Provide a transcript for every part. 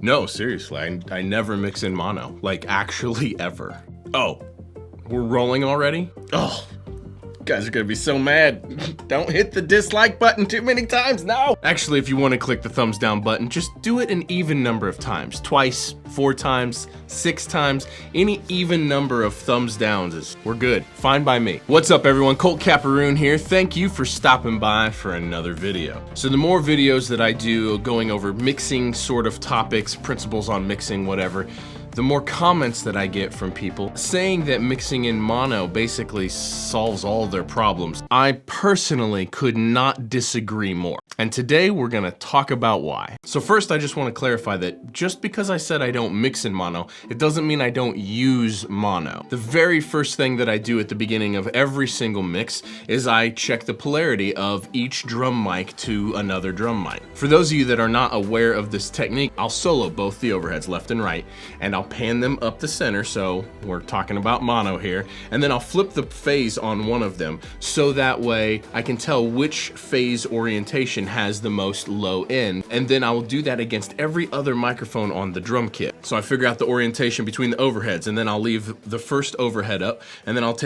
No, seriously, I never mix in mono. Like, actually ever. Oh, we're rolling already? Oh, you guys are gonna be so mad. Don't hit the dislike button too many times now. Actually, if you want to click the thumbs down button, just do it an even number of times. Twice, 4 times, 6 times, any even number of thumbs downs we're good. Fine by me. What's up everyone, Colt Capperrune here. Thank you for stopping by for another video. So the more videos that I do going over mixing sort of topics, principles on mixing, whatever, the more comments that I get from people saying that mixing in mono basically solves all their problems. I personally could not disagree more. And today we're gonna talk about why. So first, I just wanna clarify that just because I said I don't mix in mono, it doesn't mean I don't use mono. The very first thing that I do at the beginning of every single mix is I check the polarity of each drum mic to another drum mic. For those of you that are not aware of this technique, I'll solo both the overheads left and right, and I'll pan them up the center, so we're talking about mono here, and then I'll flip the phase on one of them, so that way I can tell which phase orientation has the most low end, and then I will do that against every other microphone on the drum kit. So I figure out the orientation between the overheads, and then I'll leave the first overhead up, and then I'll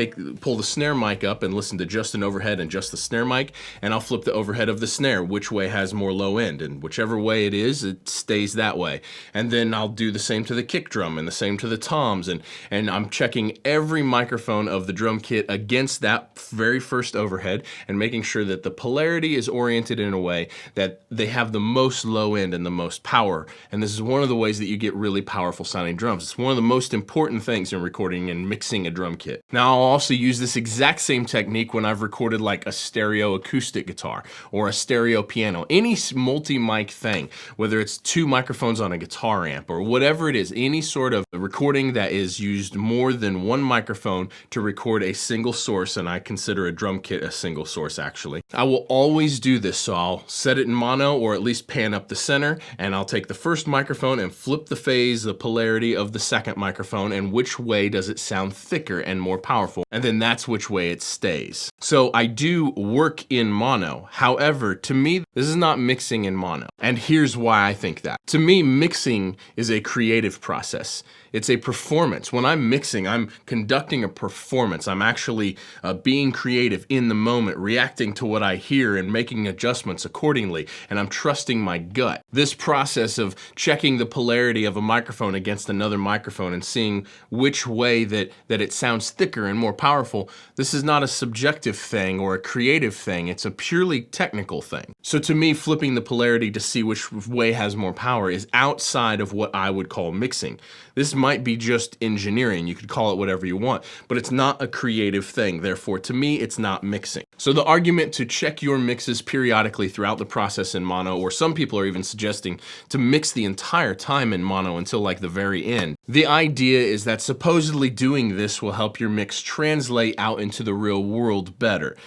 pull the snare mic up and listen to just an overhead and just the snare mic, and I'll flip the overhead of the snare, which way has more low end, and whichever way it is, it stays that way. And then I'll do the same to the kick drum, and the same to the toms, and I'm checking every microphone of the drum kit against that very first overhead and making sure that the polarity is oriented in a way that they have the most low end and the most power. And this is one of the ways that you get really powerful sounding drums. It's one of the most important things in recording and mixing a drum kit. Now I'll also use this exact same technique when I've recorded like a stereo acoustic guitar or a stereo piano, any multi-mic thing, whether it's 2 microphones on a guitar amp or whatever it is, any sort of recording that is used more than 1 microphone to record a single source, and I consider a drum kit a single source actually. I will always do this, so I'll set it in mono or at least pan up the center, and I'll take the first microphone and flip the phase, the polarity of the second microphone, and which way does it sound thicker and more powerful, and then that's which way it stays. So I do work in mono. However, to me, this is not mixing in mono. And here's why I think that. To me, mixing is a creative process. It's a performance. When I'm mixing, I'm conducting a performance. I'm actually being creative in the moment, reacting to what I hear and making adjustments accordingly, and I'm trusting my gut. This process of checking the polarity of a microphone against another microphone and seeing which way that it sounds thicker and more powerful, this is not a subjective thing or a creative thing. It's a purely technical thing. So to me, flipping the polarity to see which way has more power is outside of what I would call mixing. This might be just engineering, you could call it whatever you want, but it's not a creative thing. Therefore, to me, it's not mixing. So the argument to check your mixes periodically throughout the process in mono, or some people are even suggesting to mix the entire time in mono until like the very end. The idea is that supposedly doing this will help your mix translate out into the real world better.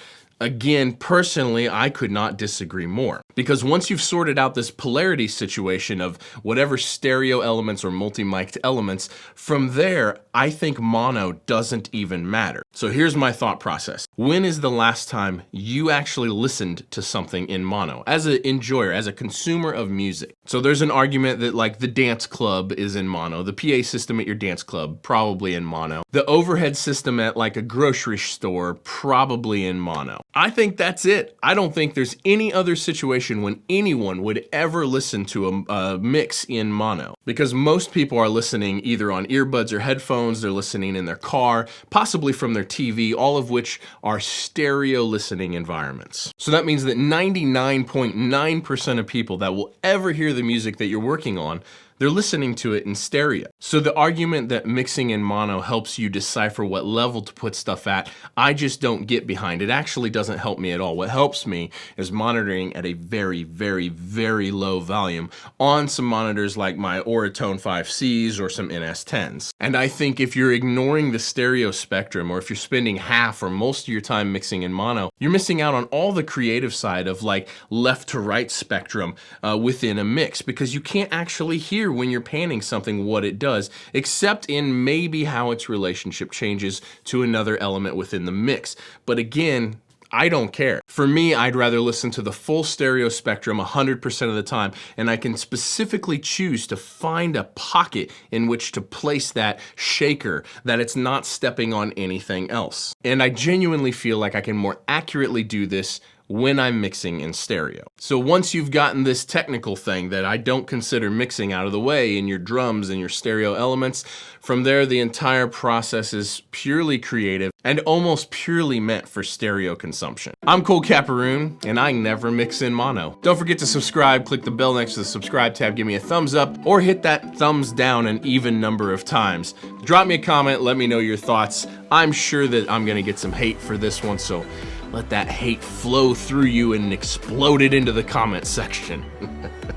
Again, personally, I could not disagree more. Because once you've sorted out this polarity situation of whatever stereo elements or multi-mic'd elements, from there, I think mono doesn't even matter. So here's my thought process. When is the last time you actually listened to something in mono? As an enjoyer, as a consumer of music. So there's an argument that like the dance club is in mono, the PA system at your dance club, probably in mono. The overhead system at like a grocery store, probably in mono. I think that's it. I don't think there's any other situation when anyone would ever listen to a mix in mono, because most people are listening either on earbuds or headphones, they're listening in their car, possibly from their TV, all of which are stereo listening environments. So that means that 99.9% of people that will ever hear the music that you're working on, they're listening to it in stereo. So the argument that mixing in mono helps you decipher what level to put stuff at, I just don't get behind. It actually doesn't help me at all. What helps me is monitoring at a very, very, very low volume on some monitors like my Auratone 5Cs or some NS10s. And I think if you're ignoring the stereo spectrum, or if you're spending half or most of your time mixing in mono, you're missing out on all the creative side of like left to right spectrum within a mix, because you can't actually hear when you're panning something what it does, except in maybe how its relationship changes to another element within the mix. But again, I don't care. For me, I'd rather listen to the full stereo spectrum 100% of the time, and I can specifically choose to find a pocket in which to place that shaker, that it's not stepping on anything else. And I genuinely feel like I can more accurately do this when I'm mixing in stereo. So once you've gotten this technical thing that I don't consider mixing out of the way in your drums and your stereo elements, from there the entire process is purely creative and almost purely meant for stereo consumption. I'm Colt Capperrune, and I never mix in mono. Don't forget to subscribe, click the bell next to the subscribe tab, give me a thumbs up, or hit that thumbs down an even number of times. Drop me a comment, let me know your thoughts. I'm sure that I'm gonna get some hate for this one, so let that hate flow through you and explode it into the comment section.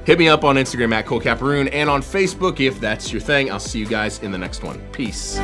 Hit me up on Instagram at Colt Capperrune and on Facebook if that's your thing. I'll see you guys in the next one. Peace.